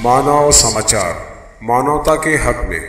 मानव समाचार, मानवता के हक में।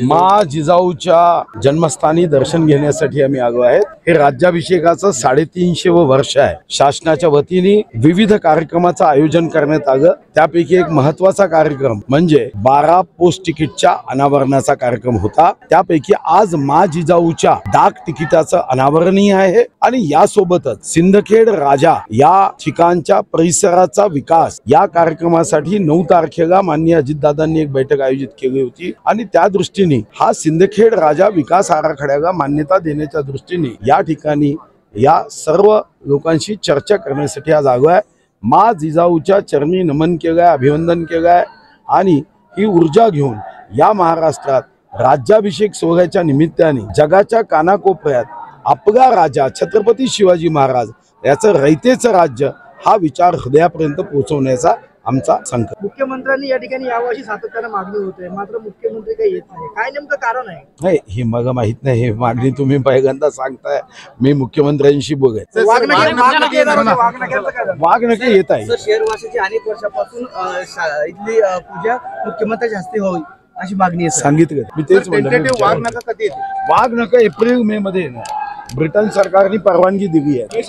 माँ जिजाऊच्या जन्मस्थानी दर्शन घेण्यासाठी आम्ही आलो आहेत। हे राज्याभिषेकाचं 350 वर्ष आहे। शासनाच्या वतीने विविध कार्यक्रमाचं आयोजन करण्यात आलं। त्यापैकी एक महत्त्वाचा कार्यक्रम म्हणजे 12 पोस्ट तिकीटच्या अनावरणाचा कार्यक्रम होता। त्यापैकी आज माँ जिजाऊच्या डाक तिकिटाचं अनावरणही आहे आणि यासोबतच सिंदखेड राजा या ठिकाणच्या परिसराचा विकास या कार्यक्रमासाठी 9 तारखेला माननीय अजितदादांनी एक बैठक आयोजित केली होती आणि त्या दृष्टीने हा सिंदखेड राजा विकास आराखड्याला मान्यता देण्याच्या दृष्टीने या ठिकाणी या सर्व लोकांशी चर्चा करण्यासाठी आज आलो आहे। माँ जिजाऊच्या चरणी नमन केलंय, अभिवंदन केलंय आणि ही ऊर्जा घेऊन या महाराष्ट्रात राज्याभिषेक सोहळ्याच्या निमित्ताने जगाच्या कानाकोपऱ्यात आपला राजा छत्रपती शिवाजी महाराज याचं रयतेचं राज्य हा विचार हृदयापर्यंत पोहोचवण्याचा आमचा संकल्प। मुख्यमंत्र्यांनी या ठिकाणी यावर्षी सातत्याने मागणी होते, मात्र मुख्यमंत्री काही येत नाही, काय नेमकं कारण आहे? नाही, हे मला माहित नाही। हे मागणी तुम्ही पहिल्यांदा सांगताय। मी मुख्यमंत्र्यांशी बोलायचं। वाघनखे येत आहे। शहरवासीची अनेक वर्षापासून इथली पूजा मुख्यमंत्र्यांच्या हस्ते होईल अशी मागणी आहे। सांगितलं मी तेच म्हणतो। वाघनखे एप्रिल मे मध्ये येणार। ब्रिटन सरकारने परवानगी दिली आहे।